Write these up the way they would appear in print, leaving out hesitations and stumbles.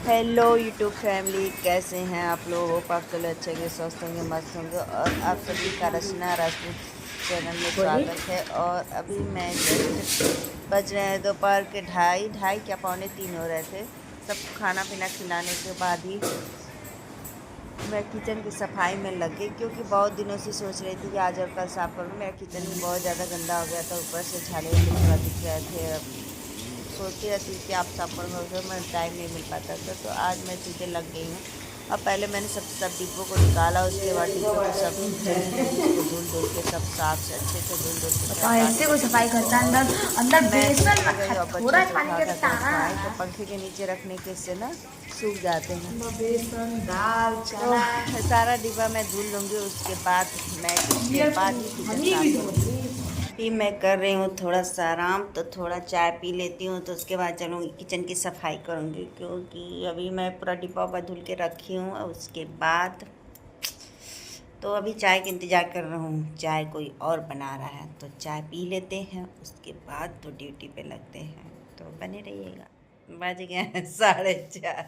Hello YouTube family, कैसे हैं आप लोग? होप आप चलो अच्छे होंगे, स्वस्थ होंगे, मस्त होंगे। और आप सभी का रचना राजपूत चैनल में स्वागत है। और अभी मैं जस्ट बज रहे हैं दोपहर के 2:30 क्या 2:45 हो रहे थे। सबको खाना पीना खिलाने के बाद ही मैं किचन की सफाई में लग गई, क्योंकि बहुत दिनों से सोच रही थी कि आज और कल साफ़ करूँ। मेरा किचन भी बहुत ज़्यादा गंदा हो गया था, ऊपर से छाले थोड़ा दिख रहे थे। सोचती रहती कि आप साफ करूँगा, उसमें मैं टाइम नहीं मिल पाता था। तो आज मैं सीधे लग गई हूँ। अब पहले मैंने सब डिब्बों को निकाला, उसके बाद डिब्बों को सब किचन की डिब्बों को धुल के सब साफ से अच्छे से धुल के बताओ चटका ऐसे के कोई रख सफाई दी। करता है? और अंदर अंदर मैं तो बेसन सो में गई, अब थोड़ा बच्चों को पानी उठा के कर के तारा रखवाएं, तो पंखे के नीचे रखने के से ना सूख जाते हैं। बेसन दाल तो चना सारा डिब्बा मैं धुल लूँगी, उसके बाद मैं उसके बाद ही किचन हनी भी साफ धो करूँगी। ली। अभी मैं कर रही हूँ थोड़ा सा आराम, तो थोड़ा चाय पी लेती हूँ, तो उसके बाद चलूँगी किचन की सफाई करूँगी। क्योंकि अभी मैं पूरा डिब्बा उब्बा धुल के रखी हूँ। और उसके बाद तो अभी चाय का इंतज़ार कर रहा हूँ, चाय कोई और बना रहा है तो चाय पी लेते हैं, उसके बाद तो ड्यूटी पे लगते हैं। तो बने रहिएगा। बज गए हैं 4:30।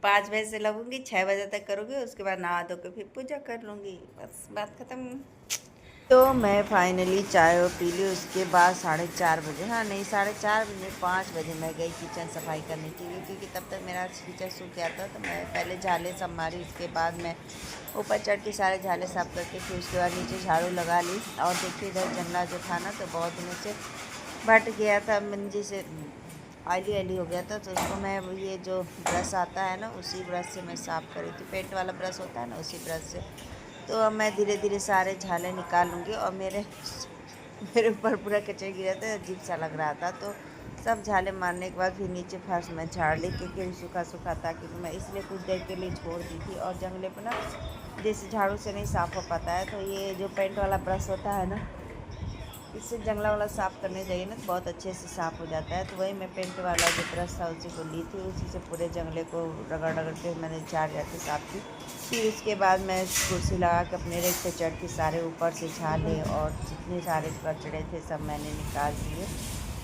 5 बजे से लगूंगी, 6 बजे तक करूँगी, उसके बाद नहा धो के फिर पूजा कर लूँगी, बस बात ख़त्म। तो मैं फाइनली चाय और पी ली। उसके बाद 4:30 बजे, हाँ नहीं 4:30 बजे, 5 बजे मैं गई किचन सफाई करने के लिए, क्योंकि तब तक मेरा किचन सूख गया था। तो मैं पहले झाले सब मारी, उसके बाद मैं ऊपर चढ़ के सारे झाले साफ करके फिर उसके बाद नीचे झाड़ू लगा ली। और देखिए इधर जंगला जो था ना, तो बहुत दिनों से बट गया था, मंजी से ऑयली ऑयली हो गया था। तो उसको मैं ये जो ब्रश आता है ना, उसी ब्रश से मैं साफ़ करी थी। पेंट वाला ब्रश होता है ना, उसी ब्रश से। तो अब मैं धीरे धीरे सारे झाले निकाल लूँगी। और मेरे मेरे ऊपर पूरा कचरा गिरा था, अजीब सा लग रहा था। तो सब झाले मारने के बाद फिर नीचे फर्श में झाड़ ली, क्योंकि सूखा सूखा था। क्योंकि मैं इसलिए कुछ देर के लिए छोड़ दी थी। और जंगले पर ना जैसे झाड़ू से नहीं साफ़ हो पाता है, तो ये जो पेंट वाला ब्रश होता है ना, इससे जंगला वाला साफ़ करने जाइए ना, तो बहुत अच्छे से साफ़ हो जाता है। तो वही मैं पेंट वाला जो ब्रश था उसी को ली थी, उसी से पूरे जंगले को रगड़ रगड़ के मैंने झाड़ के साफ़ की। फिर उसके बाद मैं कुर्सी लगा के अपने रेक पे चढ़ के सारे ऊपर से झाले और जितने सारे कचड़े थे सब मैंने निकाल दिए।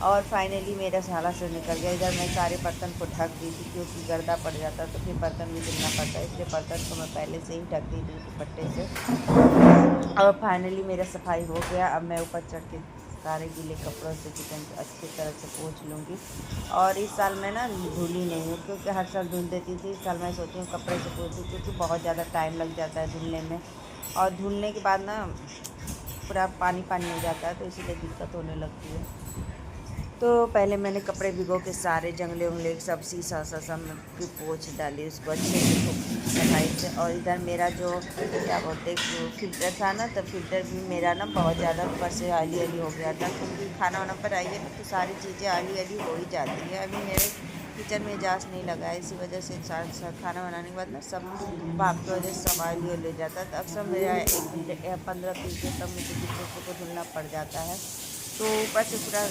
और फाइनली मेरा साला से निकल गया। इधर मैं सारे बर्तन को ढक दी थी, क्योंकि गर्दा पड़ जाता तो फिर बर्तन भी धुलना पड़ता है, इसलिए बर्तन को मैं पहले से ही ढक दी थी दुपट्टे से। और फाइनली मेरा सफाई हो गया। अब मैं ऊपर चढ़ के सारे गीले कपड़ों से किचन को अच्छी तरह से पोंछ लूँगी। और इस साल मैं ना धुली नहीं हूँ, क्योंकि हर साल धुल देती थी। इस साल मैं सोची हूँ कपड़े से पोंछूँ, क्योंकि बहुत ज़्यादा टाइम लग जाता है धुलने में। और धुलने के बाद ना पूरा पानी पानी हो जाता है, तो इसीलिए दिक्कत होने लगती है। तो पहले मैंने कपड़े भिगो के सारे जंगले उंगले सब शीशा सब में फिर पोंछ डाली उसको अच्छे से सफाई से। और इधर मेरा जो क्या बोलते फिल्टर था ना, तो फिल्टर भी मेरा ना बहुत ज़्यादा ऊपर से आली आली हो गया था, क्योंकि खाना वाना पर आइए ना तो सारी चीज़ें आली आली हो ही जाती है। अभी मेरे किचन में जांच नहीं लगा है, इसी वजह से खाना बनाने के बाद ना सब भाप की वजह से सब आली हो ले जाता है। तो अक्सर मेरा 15-20 दिन तक मुझे डिब्बों को धुलना पड़ जाता है। तो ऊपर से पूरा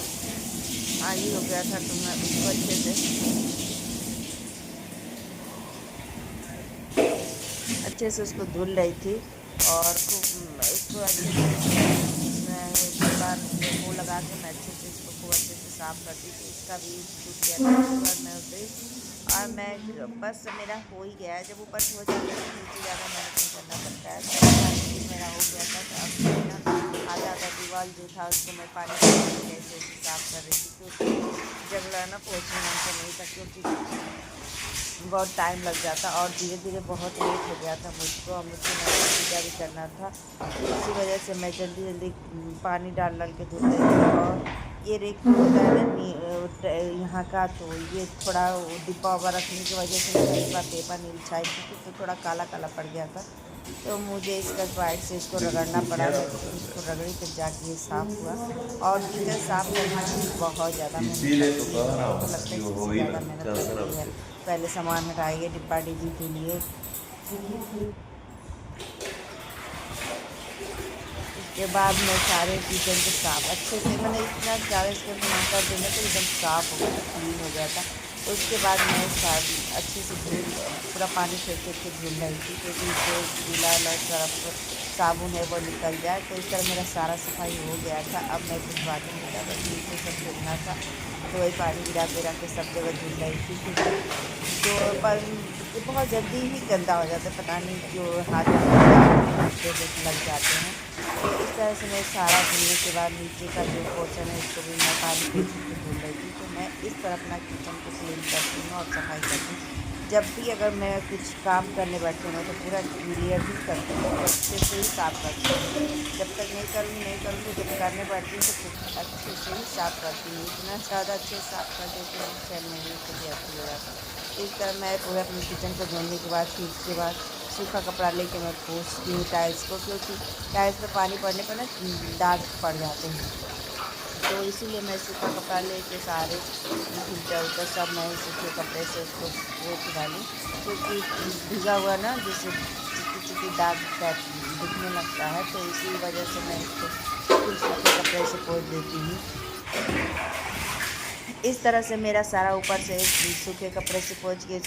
आली हो गया था, तो मैं उसको अच्छे से उसको धुल रही थी। और खूब इसको अच्छे से मैं एक बार वो लगा के मैं अच्छे से इसको खूब अच्छे से साफ़ करती थी। इसका भी छूट गया था, उसके बाद मैं उसे और मैं बस मेरा हो ही गया है। जब ऊपर से हो जाता है तो नीचे ज़्यादा मेहनत नहीं करना पड़ता है। तो मेरा हो गया था। तो अब मैं ना आधा दीवार जो था उसको मैं पानी कैसे साफ़ कर रही थी, क्योंकि जंगला ना पोंछने हमसे नहीं था, क्योंकि बहुत टाइम लग जाता। और धीरे धीरे बहुत लेट हो गया था मुझको, और मुझे पूजा भी करना था। इसी वजह से मैं जल्दी जल्दी पानी डाल डाल के धुल रही थी। और ये रेक होता है ना यहाँ का, तो ये थोड़ा डिब्बा उब्बा रखने की वजह से मैं एक बार पेपर नहीं बिछाई थी, तो थोड़ा काला काला पड़ गया था। तो मुझे इसका वाइट से इसको रगड़ना पड़ा। मैं इसको रगड़ी तब जाके ये साफ़ हुआ। और किचन साफ़ करना बहुत ज़्यादा मेहनत लगती है, मुझे तो लगता है इससे ज़्यादा मेहनत लगती है। पहले सामान हटाइए, डिब्बा डिब्बी धुलिए, उसके बाद मैं सारे किचन को साफ अच्छे से मैंने इतना ज़्यादा इसको ना कर देना तो एकदम साफ़ हो गया था, क्लीन हो गया था। उसके बाद मैं अच्छे से पूरा पानी फेंक के धुल रही थी, क्योंकि जो गीला सर्फ साबुन है वो निकल जाए। तो इस तरह मेरा सारा सफाई हो गया था। अब मैं कुछ बाकी नहीं था, बस नीचे सब धुलना था, तो वही पानी गिरा के सब जगह धुल रही थी, क्योंकि जो पर बहुत जल्दी ही गंदा हो जाता है, पता नहीं क्यों हाथ लग जाते हैं। तो इस तरह से मैं सारा धुलने के बाद नीचे का जो पोर्शन है उसको भी मैं पानी फेंक के धुल रही थी। तो मैं इस तरह अपना किचन को क्लीन करती हूँ और सफाई करती हूँ। जब भी अगर मैं कुछ काम करने बैठती हूँ तो पूरा क्लियर ही करती हूँ, अच्छे से ही साफ़ करती हूँ। जब तक नहीं करूँगी जब करने बैठती हूँ तो अच्छे से ही साफ़ करती हूँ। इतना ज़्यादा अच्छे से साफ़ कर देती हूँ, चल नहीं तो भी अच्छी हो जाती है। इस तरह मैं पूरे अपने किचन को धोने के बाद फिर उसके बाद सूखा कपड़ा लेके मैं पोंछती हूँ टाइल्स को, क्योंकि टाइल्स में पानी पड़ने पर ना दाग पड़ जाते हैं। तो इसीलिए मैं सूखा कपड़ा लेके सारे फ़िल्टर सब मैं सूखे कपड़े से उसको पोंछ डाली, क्योंकि भीगा हुआ ना जैसे चिपकी दाग टाइप दिखने लगता है। तो इसी वजह से मैं इसको फिर सूखे कपड़े से पोंछ देती हूँ। इस तरह से मेरा सारा ऊपर से सूखे कपड़े से पोंछ के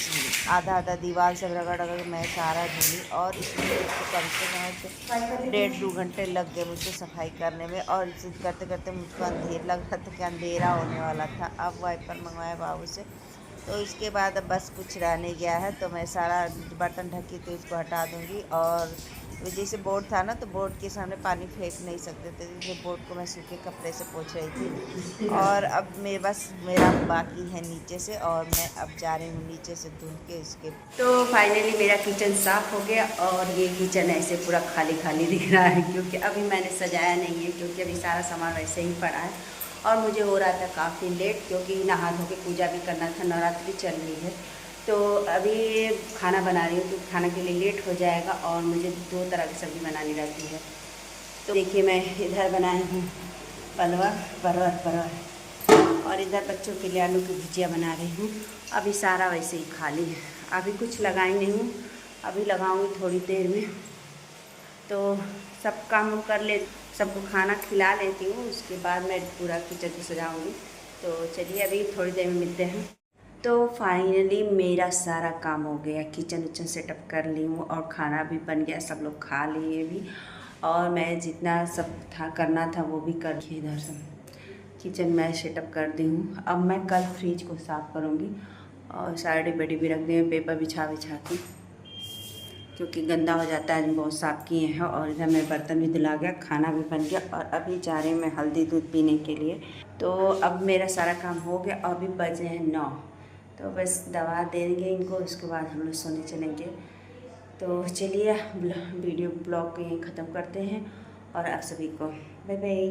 आधा दीवार सब रगड़ मैं सारा धुली, और इसमें मुझको कम से कम 1.5-2 घंटे लग गए मुझको सफाई करने में। और इसे करते करते मुझको अंधेर लग रहा था कि अंधेरा होने वाला था। अब वाइपर मंगवाया बाबू से, तो इसके बाद अब बस कुछ रह नहीं गया है। तो मैं सारा बर्तन ढकी थी उसको हटा दूँगी, और जैसे बोर्ड था ना तो बोर्ड के सामने पानी फेंक नहीं सकते थे, इसलिए बोर्ड को मैं सूखे कपड़े से पोंछ रही थी। और अब मेरा बाकी है नीचे से, और मैं अब जा रही हूँ नीचे से धुल के इसके। तो फाइनली मेरा किचन साफ़ हो गया, और ये किचन ऐसे पूरा खाली खाली दिख रहा है, क्योंकि अभी मैंने सजाया नहीं है, क्योंकि अभी सारा सामान वैसे ही पड़ा है। और मुझे हो रहा था काफ़ी लेट, क्योंकि नहा धो के पूजा भी करना था, नवरात्रि चल रही है। तो अभी खाना बना रही हूँ, तो खाना के लिए लेट हो जाएगा, और मुझे 2 तरह की सब्ज़ी बनानी रहती है। तो देखिए मैं इधर बनाई हूँ परवर, और इधर बच्चों के लिए आलू की भुजिया बना रही हूँ। अभी सारा वैसे ही खाली है, अभी कुछ लगाई नहीं हूँ, अभी लगाऊँगी थोड़ी देर में। तो सब काम कर ले, सबको खाना खिला लेती हूँ, उसके बाद मैं पूरा किचन को सजाऊँगी। तो चलिए अभी थोड़ी देर में मिलते हैं। तो फाइनली मेरा सारा काम हो गया, किचन उचन सेटअप कर ली हूँ, और खाना भी बन गया, सब लोग खा लिए भी। और मैं जितना सब था करना था वो भी कर के इधर से किचन में सेटअप कर दी हूँ। अब मैं कल फ्रिज को साफ़ करूँगी, और सारे डिब्बे भी रख दिए पेपर बिछा के, क्योंकि गंदा हो जाता है। बहुत साफ़ किए हैं, और इधर मेरे बर्तन भी धुला गया, खाना भी बन गया, और अभी जा रहे हैं मैं हल्दी दूध पीने के लिए। तो अब मेरा सारा काम हो गया, और अभी बजे हैं 9। तो बस दवा देंगे इनको, उसके बाद हम लोग सोने चलेंगे। तो चलिए वीडियो ब्लॉग को यहीं ख़त्म करते हैं, और आप सभी को बाय बाय।